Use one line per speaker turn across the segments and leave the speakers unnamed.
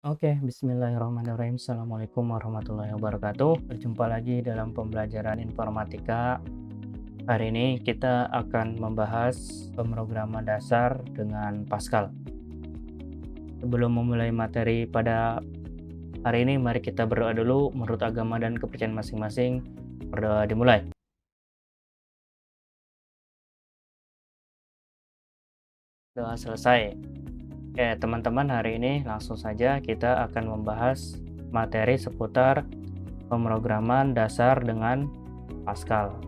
Oke, bismillahirrahmanirrahim. Assalamualaikum warahmatullahi wabarakatuh. Berjumpa lagi dalam pembelajaran informatika. Hari ini kita akan membahas pemrograman dasar dengan Pascal. Sebelum memulai materi pada hari ini, mari kita berdoa dulu menurut agama dan kepercayaan masing-masing. Berdoa dimulai. Doa selesai. Oke, teman-teman, hari ini langsung saja kita akan membahas materi seputar pemrograman dasar dengan Pascal.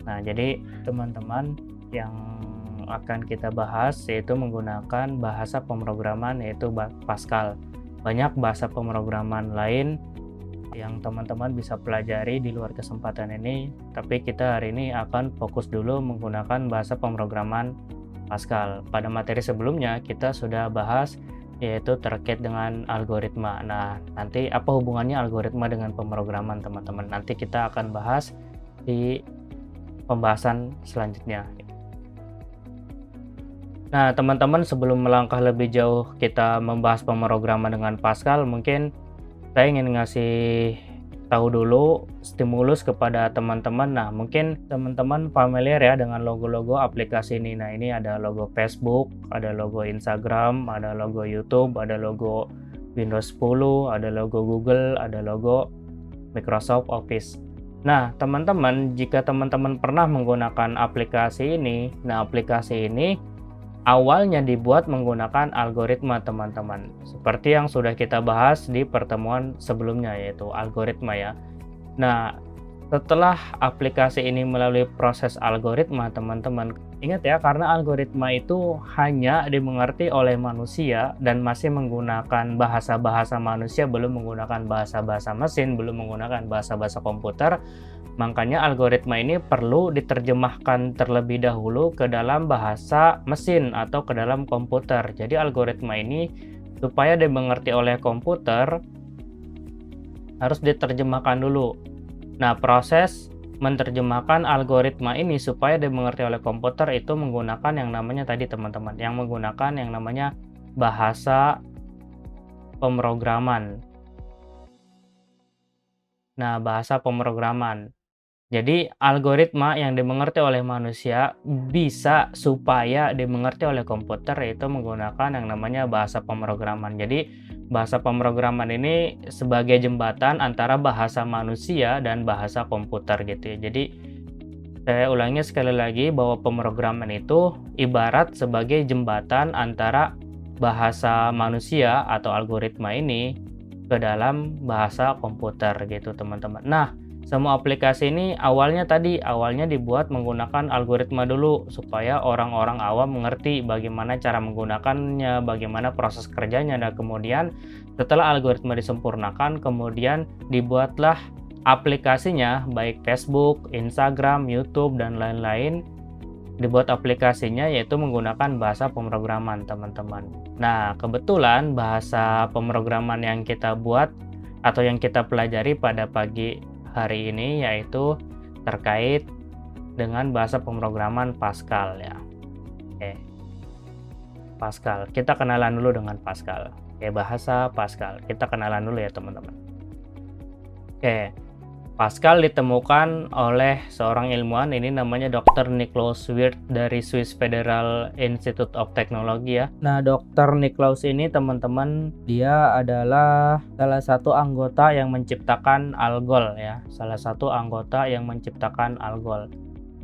Nah, jadi teman-teman yang akan kita bahas yaitu menggunakan bahasa pemrograman yaitu Pascal. Banyak bahasa pemrograman lain yang teman-teman bisa pelajari di luar kesempatan ini, tapi kita hari ini akan fokus dulu menggunakan bahasa pemrograman Pascal. Pada materi sebelumnya kita sudah bahas yaitu terkait dengan algoritma. Nah, nanti apa hubungannya algoritma dengan pemrograman, teman-teman? Nanti kita akan bahas di pembahasan selanjutnya. Nah, teman-teman, sebelum melangkah lebih jauh kita membahas pemrograman dengan Pascal, mungkin saya ingin ngasih tahu dulu stimulus kepada teman-teman. Nah, mungkin teman-teman familiar ya dengan logo-logo aplikasi ini. Nah, ini ada logo Facebook, ada logo Instagram, ada logo YouTube, ada logo Windows 10, ada logo Google, ada logo Microsoft Office. Nah, teman-teman, jika teman-teman pernah menggunakan aplikasi ini, nah aplikasi ini awalnya dibuat menggunakan algoritma, teman-teman. Seperti yang sudah kita bahas di pertemuan sebelumnya, yaitu algoritma ya. Nah, setelah aplikasi ini melalui proses algoritma, teman-teman, ingat ya, karena algoritma itu hanya dimengerti oleh manusia dan masih menggunakan bahasa-bahasa manusia, belum menggunakan bahasa-bahasa mesin, belum menggunakan bahasa-bahasa komputer. Makanya algoritma ini perlu diterjemahkan terlebih dahulu ke dalam bahasa mesin atau ke dalam komputer. Jadi algoritma ini supaya dimengerti oleh komputer harus diterjemahkan dulu. Nah, proses menerjemahkan algoritma ini supaya dimengerti oleh komputer itu menggunakan yang namanya tadi, teman-teman, yang menggunakan yang namanya bahasa pemrograman. Nah, bahasa pemrograman. Jadi algoritma yang dimengerti oleh manusia bisa supaya dimengerti oleh komputer yaitu menggunakan yang namanya bahasa pemrograman. Jadi bahasa pemrograman ini sebagai jembatan antara bahasa manusia dan bahasa komputer gitu ya. Jadi saya ulangi sekali lagi bahwa pemrograman itu ibarat sebagai jembatan antara bahasa manusia atau algoritma ini ke dalam bahasa komputer gitu, teman-teman. Nah, semua aplikasi ini awalnya dibuat menggunakan algoritma dulu supaya orang-orang awam mengerti bagaimana cara menggunakannya, bagaimana proses kerjanya, dan kemudian setelah algoritma disempurnakan, kemudian dibuatlah aplikasinya, baik Facebook, Instagram, YouTube, dan lain-lain. Dibuat aplikasinya yaitu menggunakan bahasa pemrograman, teman-teman. Nah, kebetulan bahasa pemrograman yang kita buat atau yang kita pelajari pada pagi hari ini yaitu terkait dengan bahasa pemrograman Pascal ya. Oke. Pascal. Kita kenalan dulu dengan Pascal. Oke, bahasa Pascal. Kita kenalan dulu ya, teman-teman. Oke. Pascal ditemukan oleh seorang ilmuwan, ini namanya Dr. Niklaus Wirth dari Swiss Federal Institute of Technology ya. Nah, Dr. Niklaus ini, teman-teman, dia adalah salah satu anggota yang menciptakan ALGOL ya. Salah satu anggota yang menciptakan ALGOL.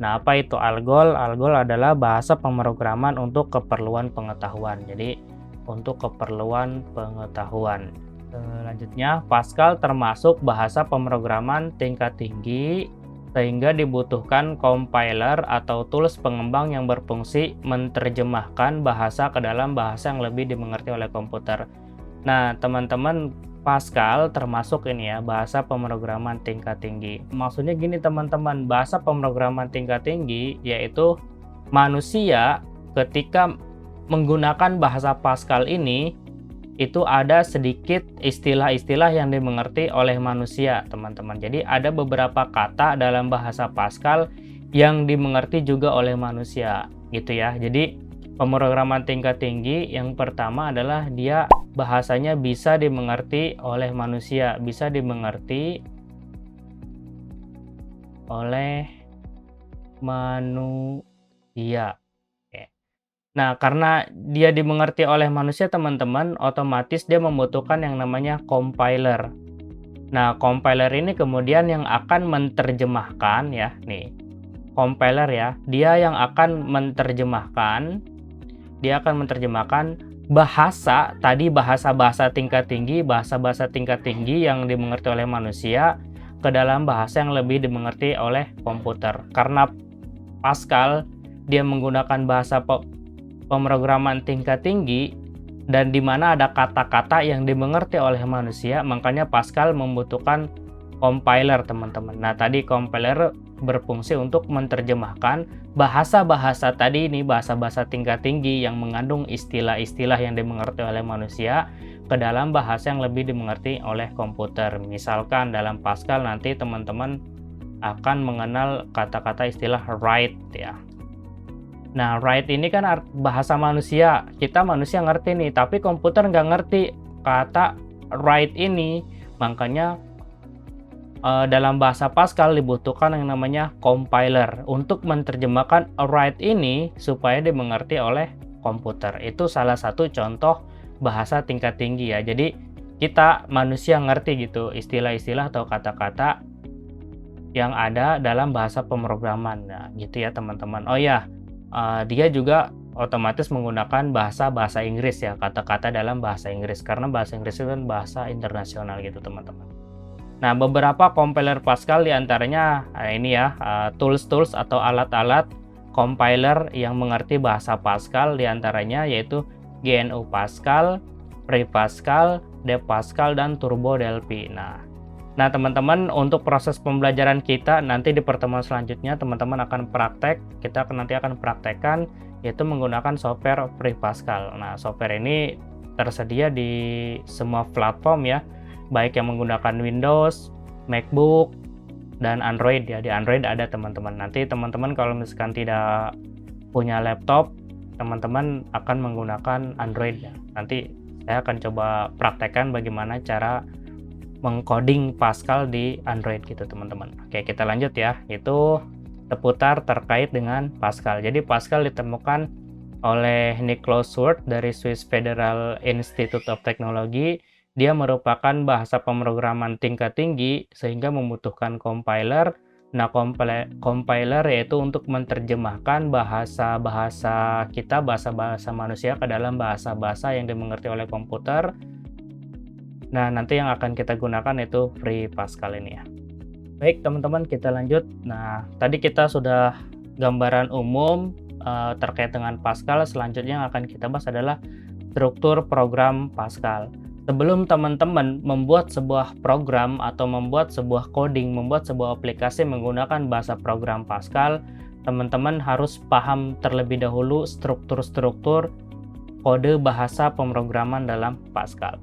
Nah, apa itu ALGOL? ALGOL adalah bahasa pemrograman untuk keperluan pengetahuan. Jadi, untuk keperluan pengetahuan. Selanjutnya, Pascal termasuk bahasa pemrograman tingkat tinggi sehingga dibutuhkan compiler atau tools pengembang yang berfungsi menerjemahkan bahasa ke dalam bahasa yang lebih dimengerti oleh komputer. Nah, teman-teman, Pascal termasuk ini ya, bahasa pemrograman tingkat tinggi. Maksudnya gini, teman-teman, bahasa pemrograman tingkat tinggi yaitu manusia ketika menggunakan bahasa Pascal ini itu ada sedikit istilah-istilah yang dimengerti oleh manusia, teman-teman. Jadi ada beberapa kata dalam bahasa Pascal yang dimengerti juga oleh manusia gitu ya. Jadi Pemrograman tingkat tinggi yang pertama adalah dia bahasanya bisa dimengerti oleh manusia, bisa dimengerti oleh manusia. Oke. Nah, karena dia dimengerti oleh manusia, teman-teman, otomatis dia membutuhkan yang namanya compiler. Nah, compiler ini kemudian yang akan menerjemahkan ya, nih. Compiler ya, dia yang akan menerjemahkan bahasa tadi, bahasa-bahasa tingkat tinggi yang dimengerti oleh manusia ke dalam bahasa yang lebih dimengerti oleh komputer. Karena Pascal dia menggunakan bahasa pemrograman tingkat tinggi dan di mana ada kata-kata yang dimengerti oleh manusia, makanya Pascal membutuhkan compiler, teman-teman. Nah, tadi compiler berfungsi untuk menerjemahkan bahasa-bahasa tadi ini, bahasa-bahasa tingkat tinggi yang mengandung istilah-istilah yang dimengerti oleh manusia ke dalam bahasa yang lebih dimengerti oleh komputer. Misalkan dalam Pascal nanti teman-teman akan mengenal kata-kata istilah write ya. Nah, write ini kan bahasa manusia, kita manusia ngerti nih, tapi komputer nggak ngerti kata write ini, makanya dalam bahasa Pascal dibutuhkan yang namanya compiler untuk menerjemahkan write ini supaya dimengerti oleh komputer. Itu salah satu contoh bahasa tingkat tinggi ya. Jadi kita manusia ngerti gitu istilah-istilah atau kata-kata yang ada dalam bahasa pemrograman. Nah, gitu ya teman-teman. Oh ya, dia juga otomatis menggunakan bahasa Inggris ya, kata-kata dalam bahasa Inggris, karena bahasa Inggris itu kan bahasa internasional gitu teman-teman. Nah, beberapa compiler Pascal diantaranya ini ya, tools-tools atau alat-alat compiler yang mengerti bahasa Pascal, diantaranya yaitu GNU Pascal, Pre-Pascal, DePascal, dan Turbo Delphi. Nah teman-teman, untuk proses pembelajaran kita nanti di pertemuan selanjutnya teman-teman akan praktek, kita nanti akan praktekkan yaitu menggunakan software Pre-Pascal. Nah, software ini tersedia di semua platform ya, baik yang menggunakan Windows, MacBook, dan Android ya. Di Android ada teman-teman. Nanti teman-teman kalau misalkan tidak punya laptop, teman-teman akan menggunakan Android ya. Nanti saya akan coba praktekkan bagaimana cara mengcoding Pascal di Android gitu teman-teman. Oke, kita lanjut ya. Itu seputar terkait dengan Pascal. Jadi Pascal ditemukan oleh Niklaus Wirth dari Swiss Federal Institute of Technology. Dia merupakan bahasa pemrograman tingkat tinggi sehingga membutuhkan compiler. Nah, compiler yaitu untuk menerjemahkan bahasa-bahasa kita, bahasa-bahasa manusia ke dalam bahasa-bahasa yang dimengerti oleh komputer. Nah, nanti yang akan kita gunakan itu Pre-Pascal ini ya. Baik teman-teman, kita lanjut. Nah, tadi kita sudah gambaran umum terkait dengan Pascal. Selanjutnya yang akan kita bahas adalah struktur program Pascal. Sebelum teman-teman membuat sebuah program atau membuat sebuah coding, membuat sebuah aplikasi menggunakan bahasa program Pascal, teman-teman harus paham terlebih dahulu struktur-struktur kode bahasa pemrograman dalam Pascal.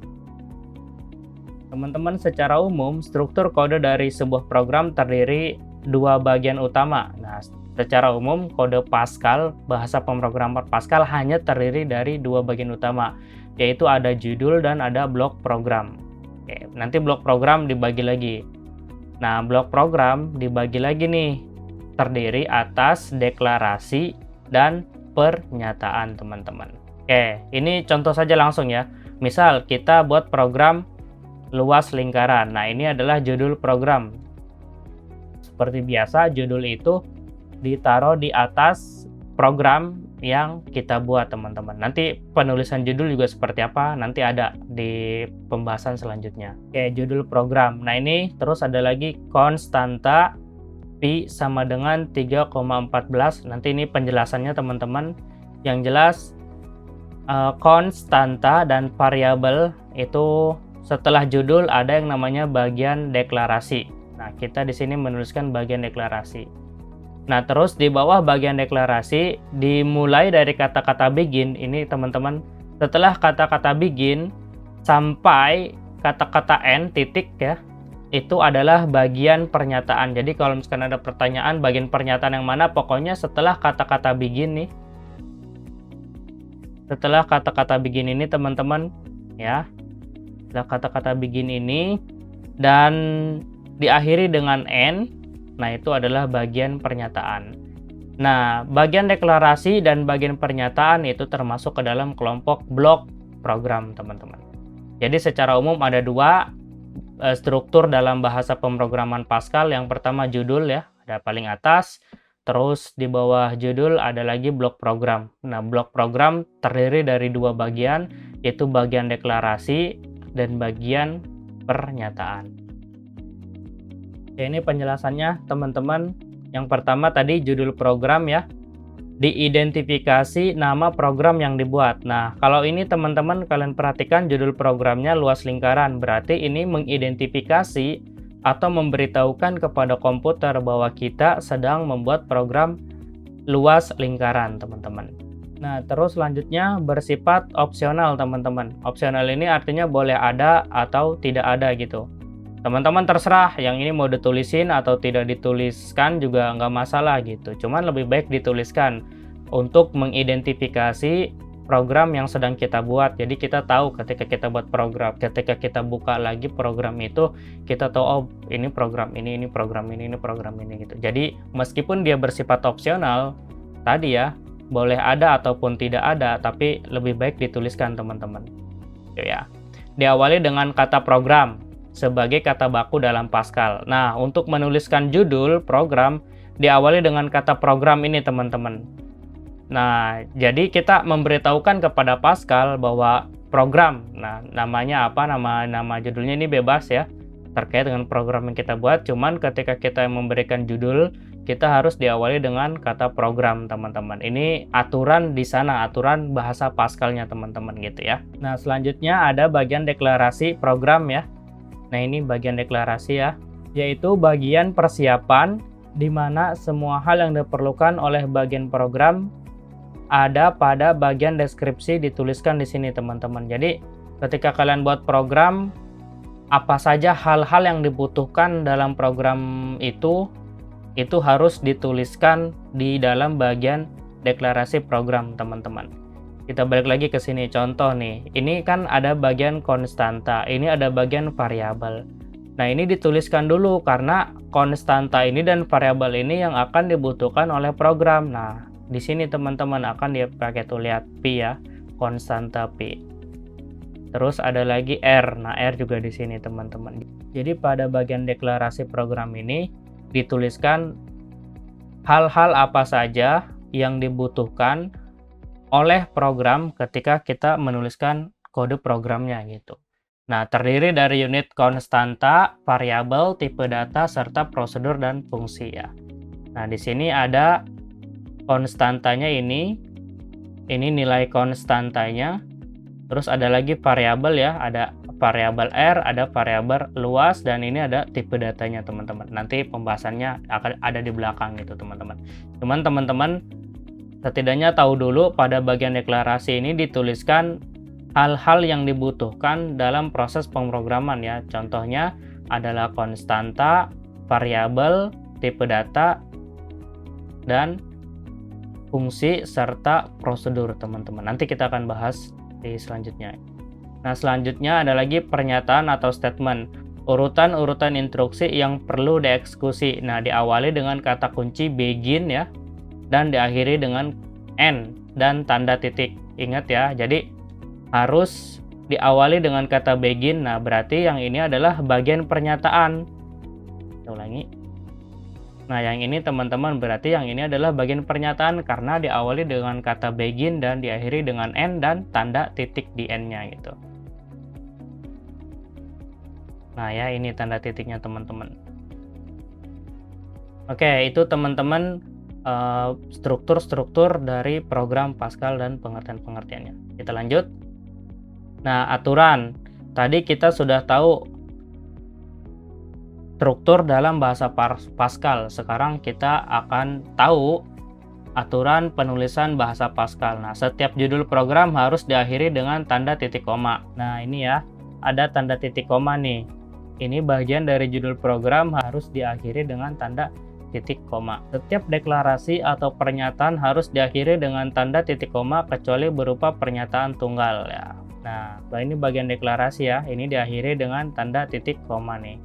Teman-teman, secara umum struktur kode dari sebuah program terdiri dua bagian utama. Nah, secara umum kode Pascal, bahasa pemrograman Pascal hanya terdiri dari dua bagian utama, yaitu ada judul dan ada blok program. Oke, nanti blok program dibagi lagi. Nah, blok program dibagi lagi nih, terdiri atas deklarasi dan pernyataan teman-teman. Oke, ini contoh saja langsung ya. Misal kita buat program luas lingkaran. Nah, ini adalah judul program. Seperti biasa, judul itu ditaruh di atas program yang kita buat teman-teman. Nanti penulisan judul juga seperti apa nanti ada di pembahasan selanjutnya. Oke, judul program. Nah, ini terus ada lagi konstanta pi sama dengan 3,14. Nanti ini penjelasannya teman-teman. Yang jelas konstanta dan variabel itu setelah judul ada yang namanya bagian deklarasi. Nah, kita di sini menuliskan bagian deklarasi. Nah, terus di bawah bagian deklarasi dimulai dari kata-kata begin. Ini teman-teman, setelah kata-kata begin sampai kata-kata end titik ya, itu adalah bagian pernyataan. Jadi kalau misalkan ada pertanyaan bagian pernyataan yang mana, pokoknya setelah kata-kata begin nih, Setelah kata-kata begin ini teman-teman ya, setelah kata-kata begin ini dan diakhiri dengan N, nah itu adalah bagian pernyataan. Nah, bagian deklarasi dan bagian pernyataan itu termasuk ke dalam kelompok blok program, teman-teman. Jadi secara umum ada dua struktur dalam bahasa pemrograman Pascal. Yang pertama judul ya, ada paling atas. Terus di bawah judul ada lagi blok program. Nah, blok program terdiri dari dua bagian, yaitu bagian deklarasi dan bagian pernyataan. Oke, ini penjelasannya teman-teman. Yang pertama tadi judul program ya, diidentifikasi nama program yang dibuat. Nah, kalau ini teman-teman kalian perhatikan judul programnya luas lingkaran, berarti ini mengidentifikasi atau memberitahukan kepada komputer bahwa kita sedang membuat program luas lingkaran, teman-teman. Nah, terus selanjutnya bersifat opsional, teman-teman. Opsional ini artinya boleh ada atau tidak ada gitu. Teman-teman terserah yang ini mau ditulisin atau tidak dituliskan juga nggak masalah gitu. Cuman lebih baik dituliskan untuk mengidentifikasi program yang sedang kita buat. Jadi kita tahu ketika kita buat program, ketika kita buka lagi program itu, kita tahu oh ini program ini program ini program ini gitu. Jadi meskipun dia bersifat opsional tadi ya, boleh ada ataupun tidak ada, tapi lebih baik dituliskan teman-teman. Ya. Diawali dengan kata program sebagai kata baku dalam Pascal. Nah, untuk menuliskan judul program diawali dengan kata program ini, teman-teman. Nah, jadi kita memberitahukan kepada Pascal bahwa program. Nah, namanya apa? Nama judulnya ini bebas ya, terkait dengan program yang kita buat. Cuman ketika kita memberikan judul, kita harus diawali dengan kata program, teman-teman. Ini aturan di sana, aturan bahasa Pascalnya, teman-teman gitu ya. Nah, selanjutnya ada bagian deklarasi program ya. Nah, ini bagian deklarasi ya, yaitu bagian persiapan di mana semua hal yang diperlukan oleh bagian program ada pada bagian deskripsi dituliskan di sini, teman-teman. Jadi, ketika kalian buat program, apa saja hal-hal yang dibutuhkan dalam program itu harus dituliskan di dalam bagian deklarasi program, teman-teman. Kita balik lagi ke sini, contoh nih, ini kan ada bagian konstanta, ini ada bagian variabel. Nah, ini dituliskan dulu karena konstanta ini dan variabel ini yang akan dibutuhkan oleh program. Nah, di sini teman-teman akan dipakai tuh, lihat P ya, konstanta P. Terus ada lagi R, nah R juga di sini teman-teman. Jadi pada bagian deklarasi program ini dituliskan hal-hal apa saja yang dibutuhkan oleh program ketika kita menuliskan kode programnya gitu. Nah, terdiri dari unit konstanta, variabel, tipe data, serta prosedur dan fungsi ya. Nah, di sini ada konstantanya ini nilai konstantanya. Terus ada lagi variabel ya, ada variabel R, ada variabel luas, dan ini ada tipe datanya teman-teman. Nanti pembahasannya akan ada di belakang gitu teman-teman. Cuman teman-teman setidaknya tahu dulu pada bagian deklarasi ini dituliskan hal-hal yang dibutuhkan dalam proses pemrograman ya. Contohnya adalah konstanta, variabel, tipe data, dan fungsi serta prosedur teman-teman. Nanti kita akan bahas di selanjutnya. Nah, selanjutnya ada lagi pernyataan atau statement. Urutan-urutan instruksi yang perlu dieksekusi. Nah, diawali dengan kata kunci begin ya, dan diakhiri dengan N dan tanda titik. Ingat ya, jadi harus diawali dengan kata begin. Nah, berarti yang ini adalah bagian pernyataan. Saya ulangi. Nah, yang ini teman-teman berarti yang ini adalah bagian pernyataan karena diawali dengan kata begin dan diakhiri dengan N dan tanda titik di N-nya gitu. Nah, ya ini tanda titiknya teman-teman. Oke, itu teman-teman struktur-struktur dari program Pascal dan pengertian-pengertiannya. Kita lanjut. Nah, aturan. Tadi kita sudah tahu struktur dalam bahasa Pascal. Sekarang kita akan tahu aturan penulisan bahasa Pascal. Nah, setiap judul program harus diakhiri dengan tanda titik koma. Nah, ini ya, ada tanda titik koma nih. Ini bagian dari judul program harus diakhiri dengan tanda titik koma. Setiap deklarasi atau pernyataan harus diakhiri dengan tanda titik koma kecuali berupa pernyataan tunggal ya. Nah, ini bagian deklarasi ya, ini diakhiri dengan tanda titik koma nih.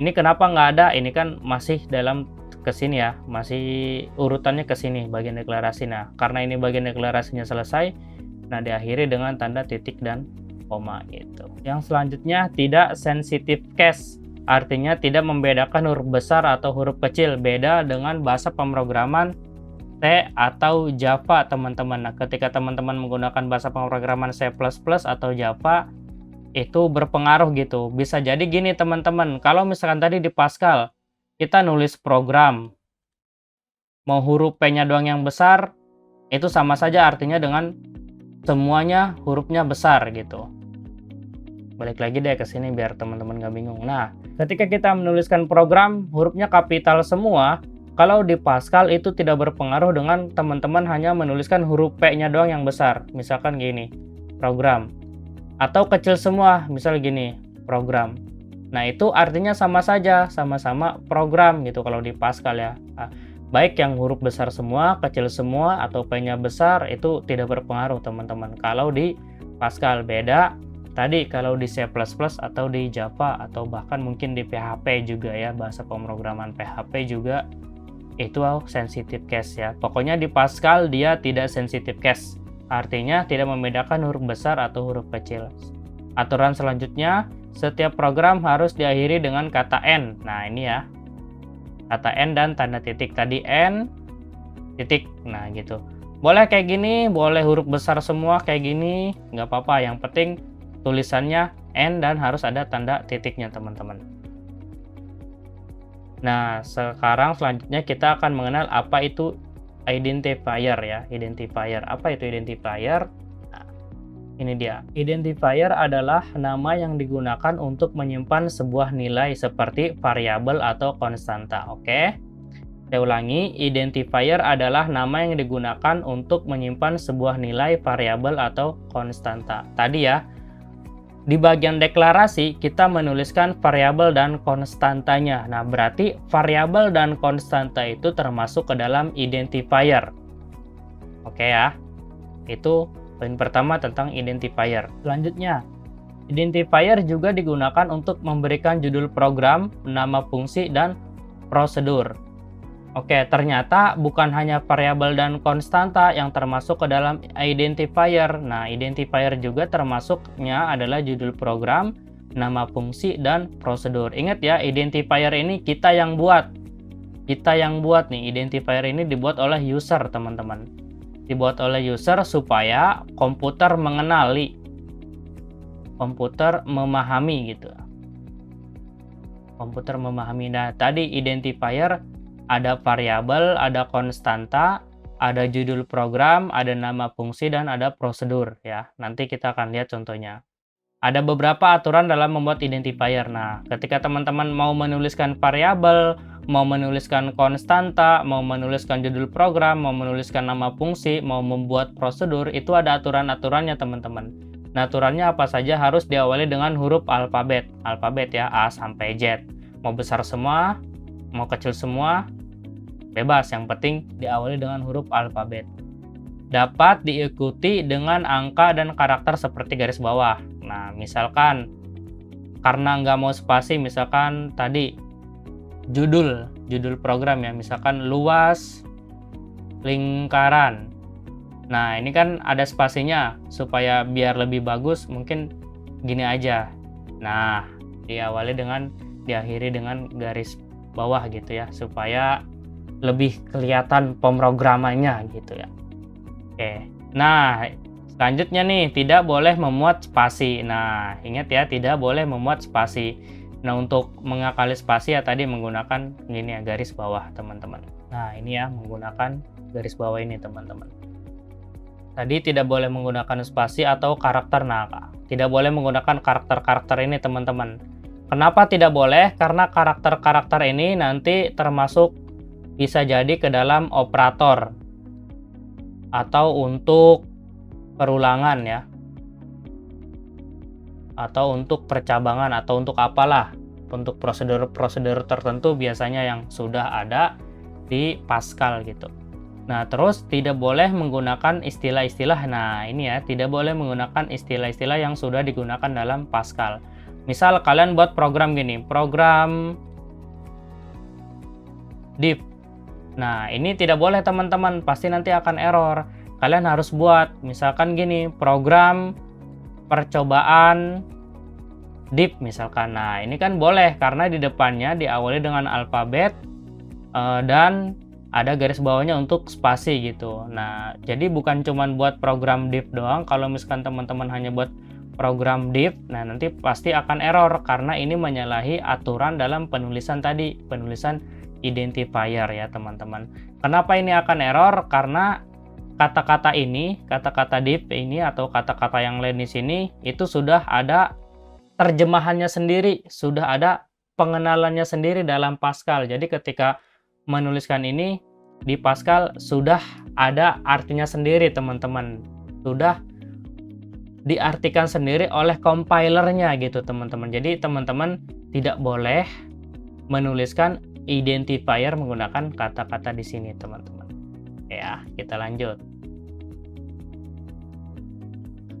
Ini kenapa nggak ada? Ini kan masih dalam kesini ya, masih urutannya ke sini bagian deklarasi. Nah, karena ini bagian deklarasinya selesai, nah diakhiri dengan tanda titik dan koma gitu. Yang selanjutnya tidak sensitive case, artinya tidak membedakan huruf besar atau huruf kecil, beda dengan bahasa pemrograman C atau Java teman-teman. Nah, ketika teman-teman menggunakan bahasa pemrograman C++ atau Java itu berpengaruh gitu. Bisa jadi gini teman-teman, kalau misalkan tadi di Pascal kita nulis program mau huruf P-nya doang yang besar, itu sama saja artinya dengan semuanya hurufnya besar gitu. Balik lagi deh ke sini biar teman-teman nggak bingung. Nah, ketika kita menuliskan program hurufnya kapital semua, kalau di Pascal itu tidak berpengaruh dengan teman-teman hanya menuliskan huruf P-nya doang yang besar. Misalkan gini, program. Atau kecil semua, misal gini, program. Nah, itu artinya sama saja, sama-sama program gitu kalau di Pascal ya. Nah, baik yang huruf besar semua, kecil semua, atau P-nya besar, itu tidak berpengaruh teman-teman. Kalau di Pascal beda, tadi kalau di C++ atau di Java, atau bahkan mungkin di PHP juga ya, bahasa pemrograman PHP juga, itu sensitive case ya. Pokoknya di Pascal dia tidak sensitive case, artinya tidak membedakan huruf besar atau huruf kecil. Aturan selanjutnya, setiap program harus diakhiri dengan kata N. Nah ini ya, kata N dan tanda titik. Tadi N titik, nah gitu. Boleh kayak gini, boleh huruf besar semua kayak gini, nggak apa-apa. Yang penting tulisannya N dan harus ada tanda titiknya teman-teman. Nah, sekarang selanjutnya kita akan mengenal apa itu identifier ya. Identifier. Apa itu identifier? Nah, ini dia. Identifier adalah nama yang digunakan untuk menyimpan sebuah nilai seperti variabel atau konstanta. Oke. Saya ulangi, identifier adalah nama yang digunakan untuk menyimpan sebuah nilai variabel atau konstanta. Tadi ya, di bagian deklarasi kita menuliskan variabel dan konstantanya. Nah, berarti variabel dan konstanta itu termasuk ke dalam identifier. Oke ya. Itu poin pertama tentang identifier. Selanjutnya, identifier juga digunakan untuk memberikan judul program, nama fungsi, dan prosedur. Oke, ternyata bukan hanya variabel dan konstanta yang termasuk ke dalam identifier. Nah, identifier juga termasuknya adalah judul program, nama fungsi, dan prosedur. Ingat ya, identifier ini kita yang buat. Kita yang buat nih, identifier ini dibuat oleh user, teman-teman. Dibuat oleh user supaya komputer mengenali, komputer memahami gitu. Komputer memahami. Nah, tadi identifier ada variabel, ada konstanta, ada judul program, ada nama fungsi, dan ada prosedur ya. Nanti kita akan lihat contohnya. Ada beberapa aturan dalam membuat identifier. Nah, ketika teman-teman mau menuliskan variabel, mau menuliskan konstanta, mau menuliskan judul program, mau menuliskan nama fungsi, mau membuat prosedur, itu ada aturan-aturannya teman-teman. Nah, aturannya apa saja? Harus diawali dengan huruf alfabet. Alfabet ya, A sampai Z. Mau besar semua, mau kecil semua, bebas, yang penting diawali dengan huruf alfabet. Dapat diikuti dengan angka dan karakter seperti garis bawah. Nah, misalkan karena nggak mau spasi, misalkan tadi judul program ya, misalkan luas lingkaran. Nah, ini kan ada spasinya, supaya biar lebih bagus mungkin gini aja. Nah, diakhiri dengan garis bawah gitu ya, supaya lebih kelihatan pemrogramannya gitu ya. Oke. Nah, selanjutnya nih, tidak boleh memuat spasi. Nah, ingat ya, tidak boleh memuat spasi. Nah, untuk mengakali spasi ya tadi menggunakan ini ya, garis bawah, teman-teman. Nah, ini ya, menggunakan garis bawah ini, teman-teman. Tadi tidak boleh menggunakan spasi atau karakter. Nah, tidak boleh menggunakan karakter-karakter ini, teman-teman. Kenapa tidak boleh? Karena karakter-karakter ini nanti termasuk bisa jadi ke dalam operator atau untuk perulangan ya, atau untuk percabangan, atau untuk apalah, untuk prosedur-prosedur tertentu biasanya yang sudah ada di Pascal gitu. Nah, terus tidak boleh menggunakan istilah-istilah, nah ini ya, tidak boleh menggunakan istilah-istilah yang sudah digunakan dalam Pascal. Misal kalian buat program gini, program div. Nah, ini tidak boleh teman-teman, pasti nanti akan error. Kalian harus buat, misalkan gini, program percobaan div misalkan. Nah, ini kan boleh karena di depannya diawali dengan alfabet dan ada garis bawahnya untuk spasi gitu. Nah, jadi bukan cuman buat program div doang. Kalau misalkan teman-teman hanya buat program div, nah nanti pasti akan error karena ini menyalahi aturan dalam penulisan tadi, penulisan identifier ya teman-teman. Kenapa ini akan error? Karena kata-kata ini, kata-kata div ini atau kata-kata yang lain di sini itu sudah ada terjemahannya sendiri, sudah ada pengenalannya sendiri dalam Pascal. Jadi ketika menuliskan ini di Pascal sudah ada artinya sendiri teman-teman, sudah diartikan sendiri oleh compilernya gitu teman-teman. Jadi teman-teman tidak boleh menuliskan identifier menggunakan kata-kata di sini teman-teman. Ya, kita lanjut.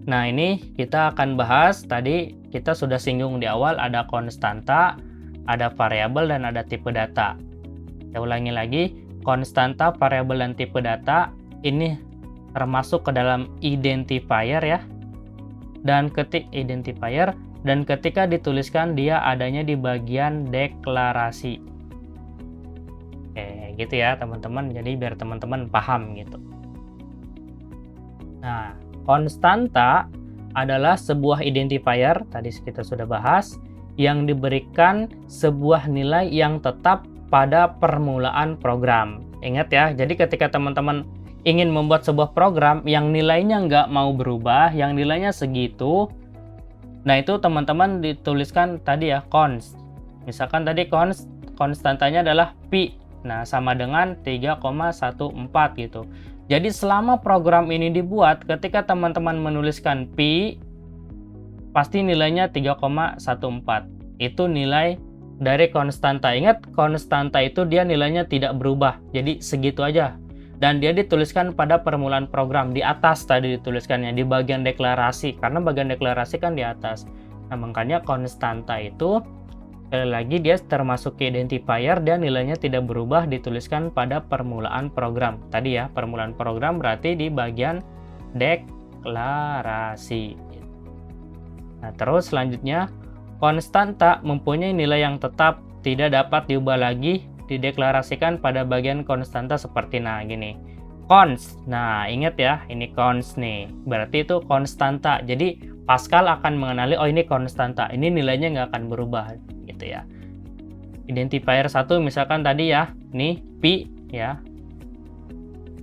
Nah, ini kita akan bahas, tadi kita sudah singgung di awal, ada konstanta, ada variabel, dan ada tipe data. Saya ulangi lagi, konstanta, variabel, dan tipe data ini termasuk ke dalam identifier ya. Dan ketika dituliskan dia adanya di bagian deklarasi. Oke, gitu ya teman-teman. Jadi biar teman-teman paham gitu. Nah, konstanta adalah sebuah identifier, tadi kita sudah bahas, yang diberikan sebuah nilai yang tetap pada permulaan program. Ingat ya, jadi ketika teman-teman ingin membuat sebuah program yang nilainya nggak mau berubah, yang nilainya segitu, nah itu teman-teman dituliskan tadi ya, const. Misalkan tadi konstantanya adalah pi, nah sama dengan 3,14 gitu. Jadi selama program ini dibuat, ketika teman-teman menuliskan pi, pasti nilainya 3,14. Itu nilai dari konstanta. Ingat, konstanta itu dia nilainya tidak berubah. Jadi segitu aja. Dan dia dituliskan pada permulaan program. Di atas tadi dituliskannya, di bagian deklarasi. Karena bagian deklarasi kan di atas. Nah, makanya konstanta itu, sekali lagi dia termasuk ke identifier, dan nilainya tidak berubah, dituliskan pada permulaan program. Tadi ya, permulaan program berarti di bagian deklarasi. Nah, terus selanjutnya, konstanta mempunyai nilai yang tetap, tidak dapat diubah lagi, dideklarasikan pada bagian konstanta seperti nah gini. Const. Nah, ingat ya, ini const nih. Berarti itu konstanta. Jadi Pascal akan mengenali, oh ini konstanta. Ini nilainya nggak akan berubah gitu ya. Identifier 1 misalkan tadi ya, nih pi ya.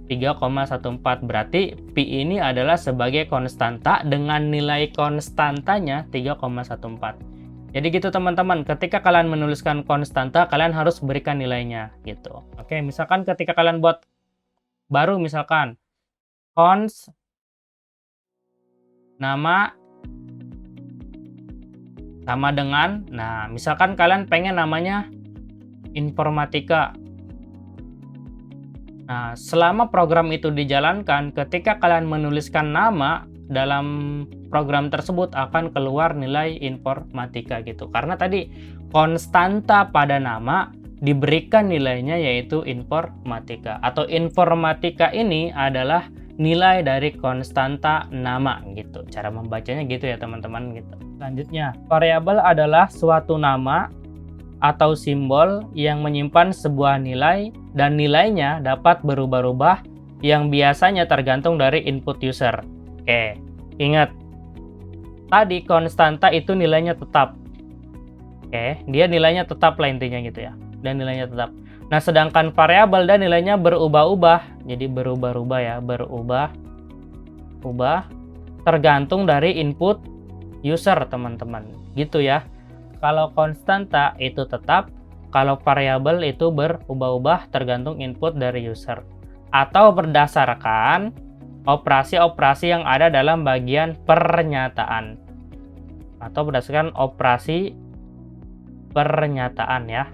3,14 berarti pi ini adalah sebagai konstanta dengan nilai konstantanya 3,14. Jadi gitu teman-teman, ketika kalian menuliskan konstanta, kalian harus berikan nilainya gitu. Oke, misalkan ketika kalian buat baru misalkan const nama sama dengan, nah misalkan kalian pengen namanya informatika. Nah, selama program itu dijalankan, ketika kalian menuliskan nama dalam program tersebut akan keluar nilai informatika gitu. Karena tadi konstanta pada nama diberikan nilainya yaitu informatika. Atau informatika ini adalah nilai dari konstanta nama gitu. Cara membacanya gitu ya teman-teman gitu. Selanjutnya, variabel adalah suatu nama atau simbol yang menyimpan sebuah nilai dan nilainya dapat berubah-ubah yang biasanya tergantung dari input user. Oke, ingat tadi konstanta itu nilainya tetap. Oke, dia nilainya tetap lah intinya gitu ya. Dan nilainya tetap. Nah, sedangkan variabel dan nilainya berubah-ubah. Jadi berubah-ubah ya, berubah tergantung dari input user, teman-teman. Gitu ya. Kalau konstanta itu tetap, kalau variabel itu berubah-ubah tergantung input dari user. Atau berdasarkan operasi-operasi yang ada dalam bagian pernyataan. Atau berdasarkan operasi pernyataan ya.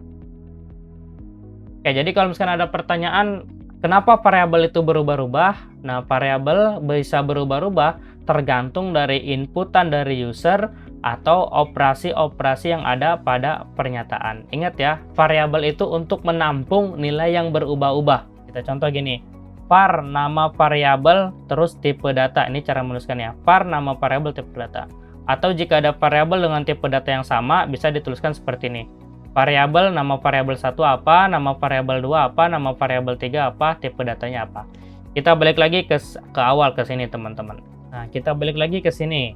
Oke, jadi kalau misalkan ada pertanyaan, kenapa variabel itu berubah-ubah? Nah, variabel bisa berubah-ubah tergantung dari inputan dari user atau operasi-operasi yang ada pada pernyataan. Ingat ya, variabel itu untuk menampung nilai yang berubah-ubah. Kita contoh gini, var nama variabel terus tipe data. Ini cara menuliskannya, var nama variabel tipe data. Atau jika ada variabel dengan tipe data yang sama, bisa dituliskan seperti ini. Variabel, nama variabel 1 apa, nama variabel 2 apa, nama variabel 3 apa, tipe datanya apa. Kita balik lagi ke awal ke sini, teman-teman. Nah, kita balik lagi ke sini.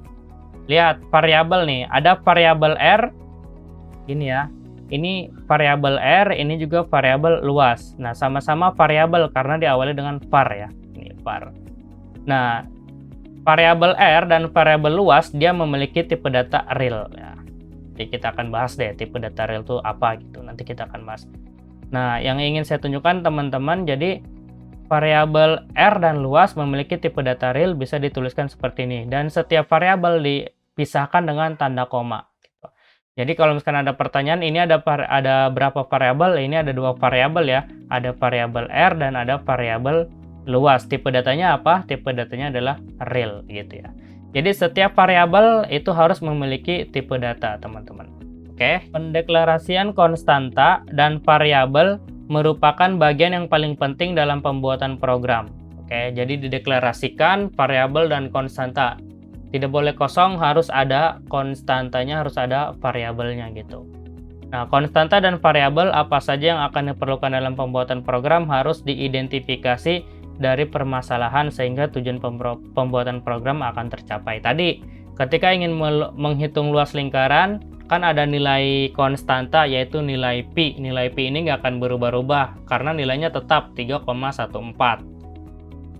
Lihat variabel nih, ada variabel R. Ini ya. Ini variabel R, ini juga variabel luas. Nah, sama-sama variabel karena diawali dengan var ya. Ini var. Nah, variabel R dan variabel luas dia memiliki tipe data real ya. Jadi kita akan bahas deh tipe data real itu apa gitu. Nanti kita akan bahas. Nah, yang ingin saya tunjukkan teman-teman, jadi variabel R dan luas memiliki tipe data real bisa dituliskan seperti ini. Dan setiap variabel dipisahkan dengan tanda koma. Gitu. Jadi kalau misalkan ada pertanyaan, ini ada berapa variabel? Ini ada 2 variabel ya. Ada variabel R dan ada variabel luas. Tipe datanya apa? Tipe datanya adalah real gitu ya. Jadi setiap variabel itu harus memiliki tipe data, teman-teman. Oke, pendeklarasian konstanta dan variabel merupakan bagian yang paling penting dalam pembuatan program. Oke, jadi dideklarasikan variabel dan konstanta. Tidak boleh kosong, harus ada konstantanya, harus ada variabelnya gitu. Nah, konstanta dan variabel apa saja yang akan diperlukan dalam pembuatan program harus diidentifikasi dari permasalahan sehingga tujuan pembuatan program akan tercapai. Tadi ketika ingin menghitung luas lingkaran kan ada nilai konstanta yaitu nilai pi. Nilai pi ini nggak akan berubah-ubah karena nilainya tetap 3,14.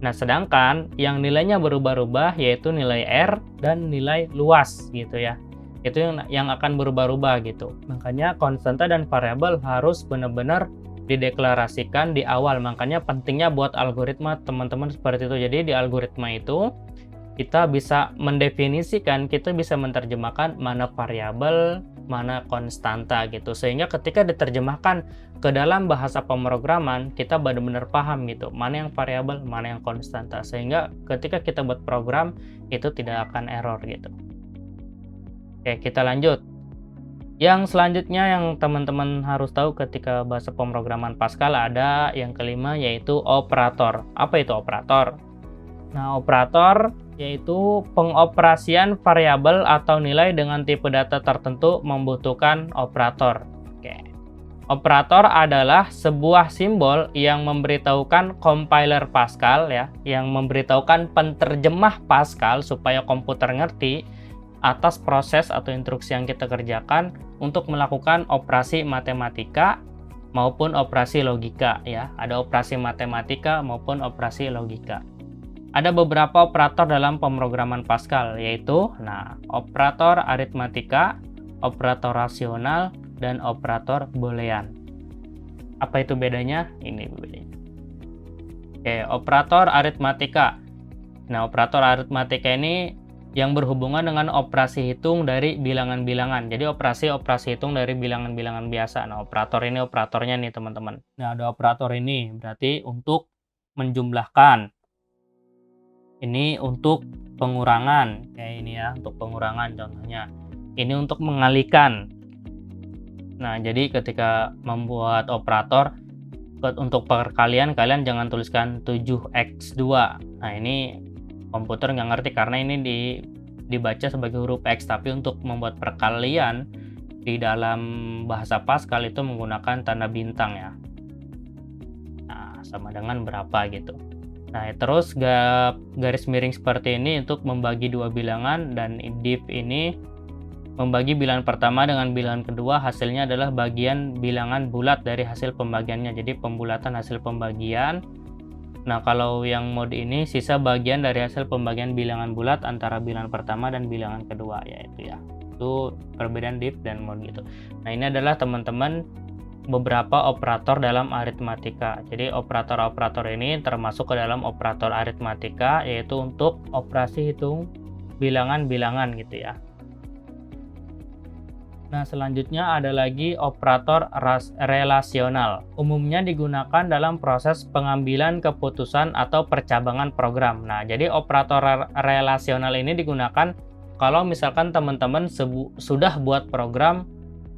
Nah, sedangkan yang nilainya berubah-ubah yaitu nilai R dan nilai luas gitu ya. Itu yang akan berubah-ubah gitu. Makanya konstanta dan variabel harus benar-benar dideklarasikan di awal. Makanya pentingnya buat algoritma teman-teman seperti itu. Jadi di algoritma itu kita bisa mendefinisikan, kita bisa menerjemahkan mana variabel, mana konstanta gitu. Sehingga ketika diterjemahkan ke dalam bahasa pemrograman, kita benar-benar paham gitu, mana yang variabel, mana yang konstanta. Sehingga ketika kita buat program itu tidak akan error gitu. Oke, kita lanjut. Yang selanjutnya yang teman-teman harus tahu ketika bahasa pemrograman Pascal ada yang kelima yaitu operator. Apa itu operator? Nah, operator yaitu pengoperasian variabel atau nilai dengan tipe data tertentu membutuhkan operator. Oke. Operator adalah sebuah simbol yang memberitahukan compiler Pascal ya, yang memberitahukan penterjemah Pascal supaya komputer ngerti atas proses atau instruksi yang kita kerjakan untuk melakukan operasi matematika maupun operasi logika ya. Ada operasi matematika maupun operasi logika. Ada beberapa operator dalam pemrograman Pascal yaitu operator aritmatika, operator rasional, dan operator boolean. Apa itu bedanya? Ini bedanya. Oke, operator aritmatika. Nah, operator aritmatika ini yang berhubungan dengan operasi hitung dari bilangan-bilangan. Jadi operasi hitung dari bilangan-bilangan biasa. Nah, operator ini operatornya nih teman-teman. Nah, ada operator ini berarti untuk menjumlahkan. Ini untuk pengurangan. Kayak ini ya, untuk pengurangan contohnya. Ini untuk mengalihkan. Nah, jadi ketika membuat operator untuk perkalian, kalian jangan tuliskan 7x2. Nah, ini komputer nggak ngerti karena ini dibaca sebagai huruf X, tapi untuk membuat perkalian di dalam bahasa Pascal itu menggunakan tanda bintang ya. Nah, sama dengan berapa gitu. Nah, terus garis miring seperti ini untuk membagi dua bilangan, dan div ini membagi bilangan pertama dengan bilangan kedua, hasilnya adalah bagian bilangan bulat dari hasil pembagiannya. Jadi pembulatan hasil pembagian. Nah, kalau yang mode ini sisa bagian dari hasil pembagian bilangan bulat antara bilangan pertama dan bilangan kedua, yaitu ya. Itu perbedaan div dan mode gitu. Nah, ini adalah teman-teman beberapa operator dalam aritmatika. Jadi operator-operator ini termasuk ke dalam operator aritmatika, yaitu untuk operasi hitung bilangan-bilangan gitu ya. Nah, selanjutnya ada lagi operator relasional. Umumnya digunakan dalam proses pengambilan keputusan atau percabangan program. Nah, jadi operator relasional ini digunakan kalau misalkan teman-teman sudah buat program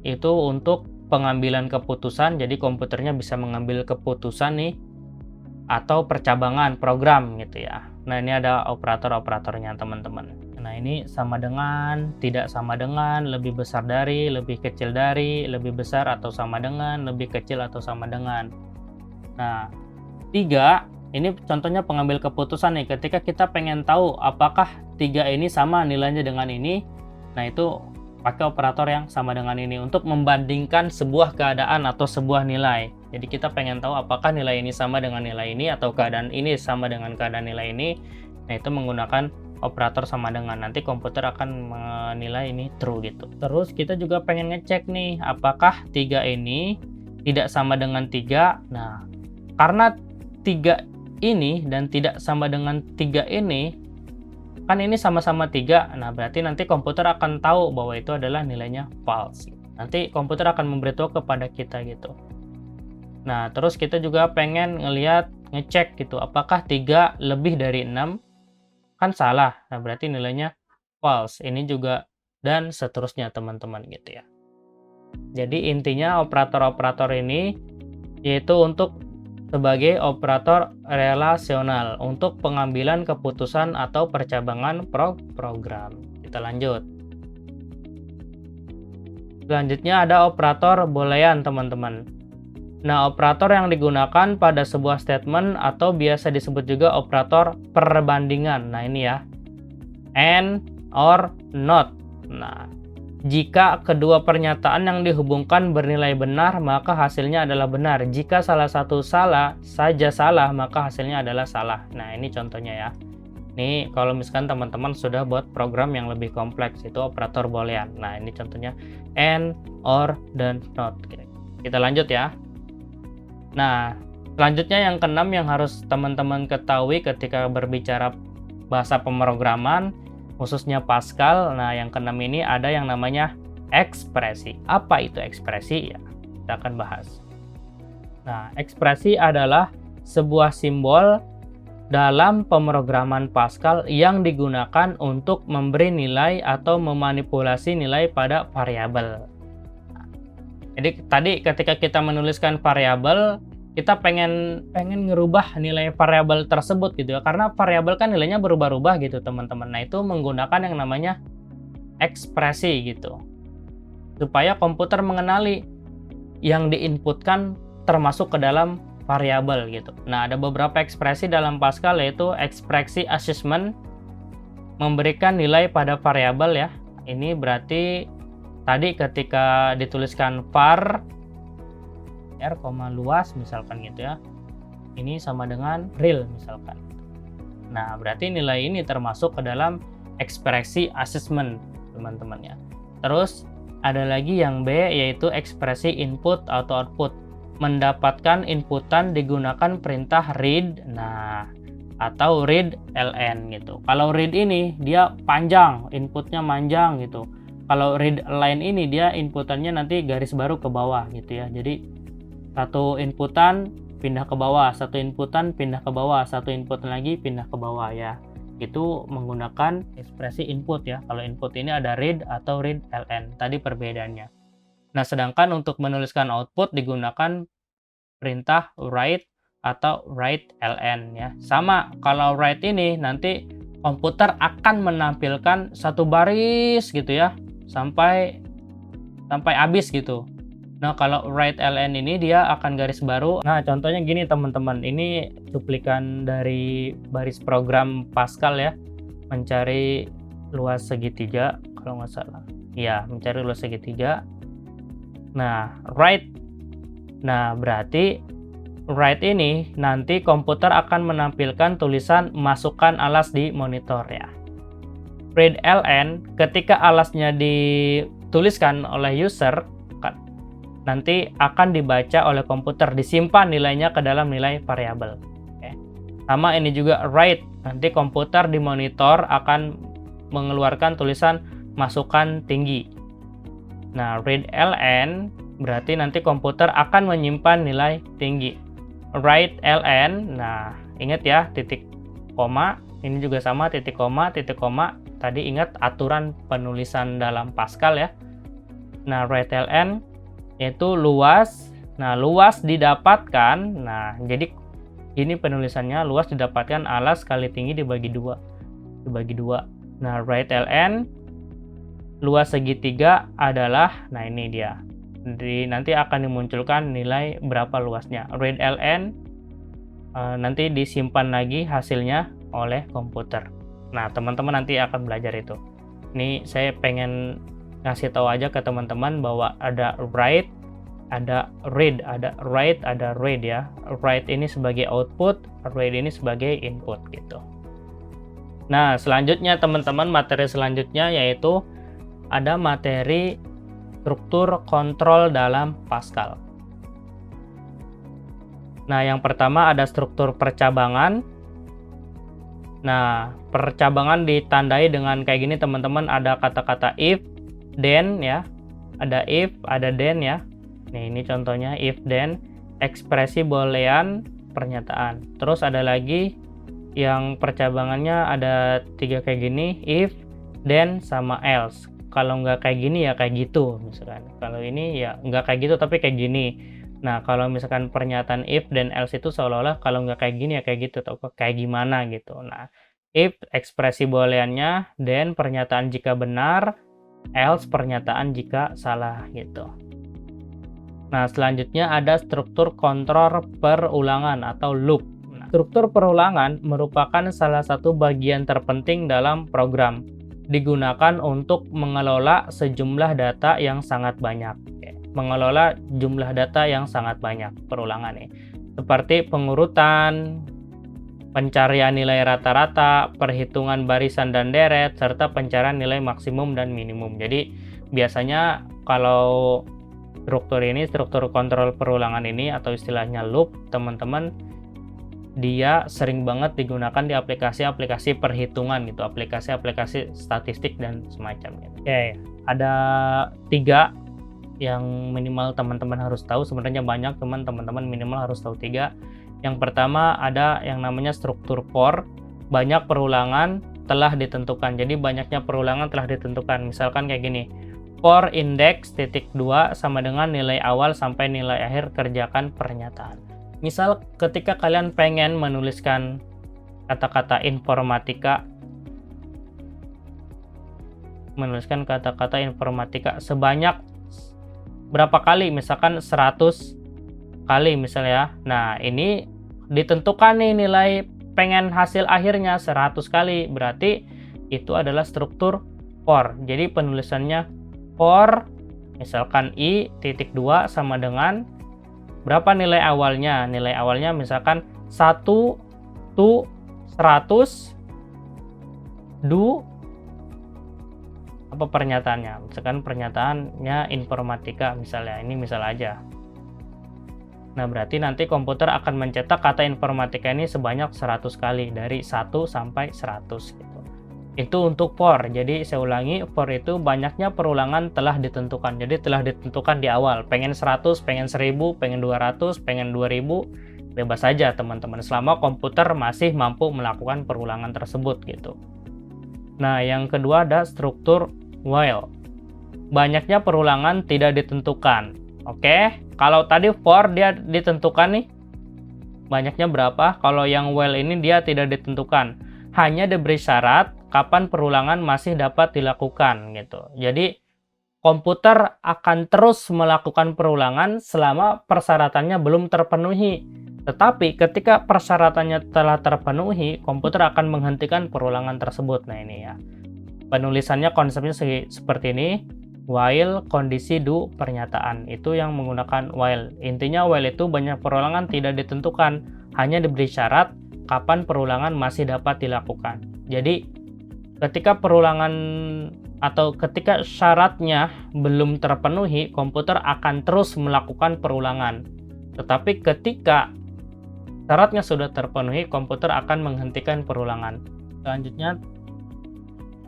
itu untuk pengambilan keputusan, jadi komputernya bisa mengambil keputusan nih, atau percabangan program gitu ya. Nah, ini ada operator-operatornya teman-teman. Nah, ini sama dengan, tidak sama dengan, lebih besar dari, lebih kecil dari, lebih besar atau sama dengan, lebih kecil atau sama dengan. Nah, 3, ini contohnya pengambil keputusan nih. Ketika kita pengen tahu apakah 3 ini sama nilainya dengan ini, nah itu pakai operator yang sama dengan ini untuk membandingkan sebuah keadaan atau sebuah nilai. Jadi kita pengen tahu apakah nilai ini sama dengan nilai ini atau keadaan ini sama dengan keadaan nilai ini. Nah, itu menggunakan operator sama dengan. Nanti komputer akan menilai ini true gitu. Terus kita juga pengen ngecek nih apakah 3 ini tidak sama dengan 3. Nah, karena 3 ini dan tidak sama dengan 3 ini, kan ini sama-sama 3, nah berarti nanti komputer akan tahu bahwa itu adalah nilainya false. Nanti komputer akan memberitahu kepada kita gitu. Nah, terus kita juga pengen ngecek gitu, apakah 3 lebih dari 6? Kan salah, nah berarti nilainya false. Ini juga dan seterusnya teman-teman gitu ya. Jadi intinya operator-operator ini yaitu untuk sebagai operator relasional untuk pengambilan keputusan atau percabangan program. Kita lanjut. Selanjutnya ada operator boolean teman-teman. Nah, operator yang digunakan pada sebuah statement atau biasa disebut juga operator perbandingan. Nah, ini ya. And, or, not. Nah, jika kedua pernyataan yang dihubungkan bernilai benar, maka hasilnya adalah benar. Jika salah satu saja salah, maka hasilnya adalah salah. Nah, ini contohnya ya. Ini kalau misalkan teman-teman sudah buat program yang lebih kompleks, itu operator boolean. Nah, ini contohnya and, or, dan not. Kita lanjut ya. Nah, selanjutnya yang keenam yang harus teman-teman ketahui ketika berbicara bahasa pemrograman, khususnya Pascal. Nah, yang keenam ini ada yang namanya ekspresi. Apa itu ekspresi? Ya, kita akan bahas. Nah, ekspresi adalah sebuah simbol dalam pemrograman Pascal yang digunakan untuk memberi nilai atau memanipulasi nilai pada variabel. Jadi tadi ketika kita menuliskan variabel, kita pengen ngerubah nilai variabel tersebut gitu ya, karena variabel kan nilainya berubah-ubah gitu teman-teman. Nah, itu menggunakan yang namanya ekspresi gitu, supaya komputer mengenali yang diinputkan termasuk ke dalam variabel gitu. Nah, ada beberapa ekspresi dalam Pascal, yaitu ekspresi assessment, memberikan nilai pada variabel ya. Ini berarti tadi ketika dituliskan var r, luas misalkan gitu ya, ini sama dengan real misalkan. Nah, berarti nilai ini termasuk ke dalam ekspresi assessment teman-teman ya. Terus ada lagi yang B, yaitu ekspresi input atau output. Mendapatkan inputan digunakan perintah read, nah, atau read ln gitu. Kalau read ini dia panjang, inputnya panjang gitu. Kalau read line ini dia inputannya nanti garis baru ke bawah gitu ya. Jadi satu inputan pindah ke bawah, satu inputan pindah ke bawah, satu input lagi pindah ke bawah ya. Itu menggunakan ekspresi input ya. Kalau input ini ada read atau read ln. Tadi perbedaannya. Nah, sedangkan untuk menuliskan output digunakan perintah write atau write ln ya. Sama, kalau write ini nanti komputer akan menampilkan satu baris gitu ya, sampai habis gitu. Nah, kalau write ln ini dia akan garis baru. Nah, contohnya gini teman-teman, ini cuplikan dari baris program Pascal ya, mencari luas segitiga kalau nggak salah. Ya, mencari luas segitiga. Nah, write. Nah, berarti write ini nanti komputer akan menampilkan tulisan masukkan alas di monitor ya. Read ln, ketika alasnya dituliskan oleh user, nanti akan dibaca oleh komputer, disimpan nilainya ke dalam nilai variabel. Oke. Sama ini juga write, nanti komputer di monitor akan mengeluarkan tulisan masukkan tinggi. Nah, read ln berarti nanti komputer akan menyimpan nilai tinggi. Write ln, nah ingat ya, titik koma, ini juga sama, titik koma, tadi ingat aturan penulisan dalam Pascal ya. Nah, write ln yaitu luas. Nah, luas didapatkan, nah jadi ini penulisannya, luas didapatkan alas kali tinggi dibagi 2. Nah, write ln luas segitiga adalah, nah ini dia. Nanti akan dimunculkan nilai berapa luasnya. Read ln nanti disimpan lagi hasilnya oleh komputer. Nah, teman-teman nanti akan belajar itu. Ini saya pengen ngasih tahu aja ke teman-teman bahwa ada write, ada read, ada write, ada read ya. Write ini sebagai output, read ini sebagai input gitu. Nah, selanjutnya teman-teman, materi selanjutnya yaitu ada materi struktur kontrol dalam Pascal. Nah, yang pertama ada struktur percabangan. Nah, percabangan ditandai dengan kayak gini teman-teman, ada kata-kata if, then ya. Ada if, ada then ya. Nih, ini contohnya if, then, ekspresi boolean, pernyataan. Terus ada lagi yang percabangannya ada 3 kayak gini, if, then, sama else. Kalau nggak kayak gini ya kayak gitu misalkan. Kalau ini ya nggak kayak gitu tapi kayak gini. Nah, kalau misalkan pernyataan if dan else itu seolah-olah kalau nggak kayak gini ya kayak gitu atau kayak gimana gitu. Nah, if ekspresi booleannya, then pernyataan jika benar, else pernyataan jika salah gitu. Nah, selanjutnya ada struktur kontrol perulangan atau loop. Nah, struktur perulangan merupakan salah satu bagian terpenting dalam program. Digunakan untuk mengelola sejumlah data yang sangat banyak. Mengelola jumlah data yang sangat banyak, perulangan nih. Seperti pengurutan, pencarian nilai rata-rata, perhitungan barisan dan deret, serta pencarian nilai maksimum dan minimum. Jadi biasanya kalau struktur kontrol perulangan ini atau istilahnya loop, teman-teman, dia sering banget digunakan di aplikasi-aplikasi perhitungan gitu, aplikasi-aplikasi statistik dan semacamnya. Oke, ada 3 yang minimal teman-teman harus tahu. Sebenarnya banyak, teman-teman minimal harus tahu 3. Yang pertama ada yang namanya struktur for, banyak perulangan telah ditentukan. Jadi banyaknya perulangan telah ditentukan. Misalkan kayak gini, for index titik 2 sama dengan nilai awal sampai nilai akhir kerjakan pernyataan. Misal ketika kalian pengen menuliskan kata-kata informatika, sebanyak berapa kali, misalkan 100 kali misalnya. Nah, ini ditentukan nih nilai pengen hasil akhirnya 100 kali, berarti itu adalah struktur for. Jadi penulisannya for, misalkan i titik 2 sama dengan berapa nilai awalnya? Nilai awalnya misalkan 1 to 100 do apa pernyataannya? Misalkan pernyataannya informatika misalnya. Ini misal aja. Nah, berarti nanti komputer akan mencetak kata informatika ini sebanyak 100 kali dari 1 sampai 100 gitu. Itu untuk for. Jadi saya ulangi, for itu banyaknya perulangan telah ditentukan. Jadi telah ditentukan di awal. Pengen 100, pengen 1000, pengen 200, pengen 2000, bebas saja teman-teman. Selama komputer masih mampu melakukan perulangan tersebut gitu. Nah, yang kedua ada struktur while. Banyaknya perulangan tidak ditentukan. Oke, kalau tadi for dia ditentukan nih. Banyaknya berapa? Kalau yang while ini dia tidak ditentukan. Hanya diberi syarat kapan perulangan masih dapat dilakukan gitu. Jadi komputer akan terus melakukan perulangan selama persyaratannya belum terpenuhi. Tetapi ketika persyaratannya telah terpenuhi, komputer akan menghentikan perulangan tersebut. Nah, ini ya. Penulisannya konsepnya seperti ini. While kondisi do pernyataan. Itu yang menggunakan while. Intinya while itu banyak perulangan tidak ditentukan. Hanya diberi syarat kapan perulangan masih dapat dilakukan. Jadi ketika perulangan atau ketika syaratnya belum terpenuhi, komputer akan terus melakukan perulangan. Tetapi ketika syaratnya sudah terpenuhi, komputer akan menghentikan perulangan. Selanjutnya,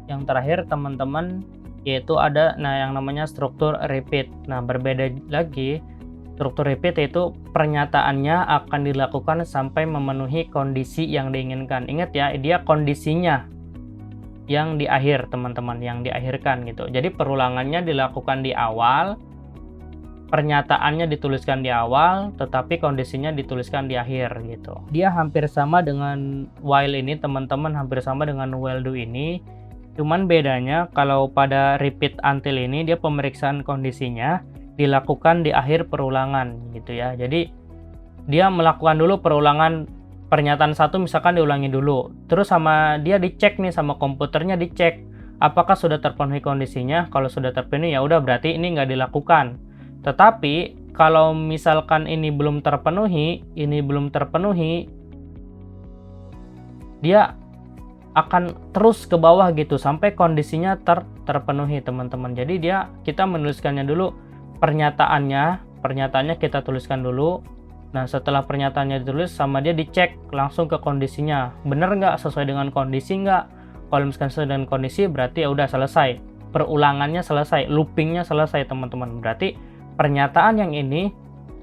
yang terakhir teman-teman, yaitu ada yang namanya struktur repeat. Nah, berbeda lagi, struktur repeat itu pernyataannya akan dilakukan sampai memenuhi kondisi yang diinginkan. Ingat ya, dia kondisinya yang di akhir, teman-teman, yang diakhirkan gitu. Jadi perulangannya dilakukan di awal, pernyataannya dituliskan di awal, tetapi kondisinya dituliskan di akhir gitu. Dia hampir sama dengan while ini, teman-teman, hampir sama dengan while do ini. Cuman bedanya kalau pada repeat until ini dia pemeriksaan kondisinya dilakukan di akhir perulangan gitu ya. Jadi dia melakukan dulu perulangan pernyataan satu, misalkan diulangi dulu. Terus sama dia dicek nih, sama komputernya dicek apakah sudah terpenuhi kondisinya. Kalau sudah terpenuhi ya udah, berarti ini nggak dilakukan. Tetapi kalau misalkan ini belum terpenuhi, dia akan terus ke bawah gitu sampai kondisinya terpenuhi, teman-teman. Jadi kita menuliskannya dulu pernyataannya kita tuliskan dulu. Nah, setelah pernyataannya ditulis sama dia dicek langsung ke kondisinya. Bener nggak, sesuai dengan kondisi nggak? Kalau misalkan sesuai dengan kondisi berarti ya udah selesai. Perulangannya selesai, loopingnya selesai, teman-teman. Berarti pernyataan yang ini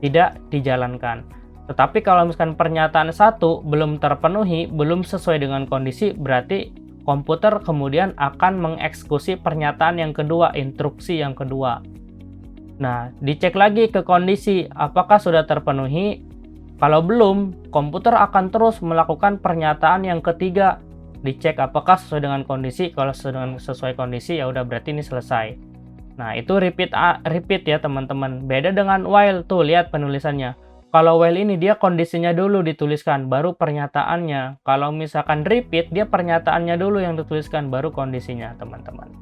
tidak dijalankan. Tetapi kalau misalkan pernyataan satu belum terpenuhi, belum sesuai dengan kondisi, berarti komputer kemudian akan mengeksekusi pernyataan yang kedua, instruksi yang kedua. Nah, dicek lagi ke kondisi, apakah sudah terpenuhi? Kalau belum, komputer akan terus melakukan pernyataan yang ketiga. Dicek apakah sesuai dengan kondisi. Kalau sesuai kondisi, ya udah, berarti ini selesai. Nah, itu repeat ya, teman-teman. Beda dengan while, tuh lihat penulisannya. Kalau while ini dia kondisinya dulu dituliskan, baru pernyataannya. Kalau misalkan repeat, dia pernyataannya dulu yang dituliskan, baru kondisinya, teman-teman.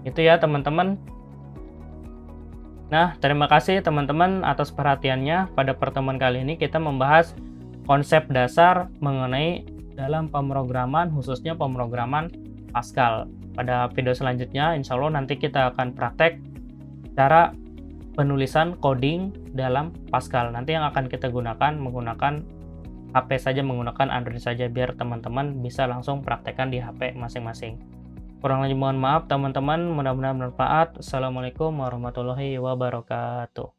Itu ya, teman-teman. Nah, terima kasih teman-teman atas perhatiannya. Pada pertemuan kali ini kita membahas konsep dasar mengenai dalam pemrograman, khususnya pemrograman Pascal. Pada video selanjutnya, insya Allah nanti kita akan praktek cara penulisan coding dalam Pascal. Nanti yang akan kita gunakan menggunakan HP saja, menggunakan Android saja, biar teman-teman bisa langsung praktekkan di HP masing-masing. Kurang lebih mohon maaf teman-teman, mudah-mudahan bermanfaat. Assalamualaikum warahmatullahi wabarakatuh.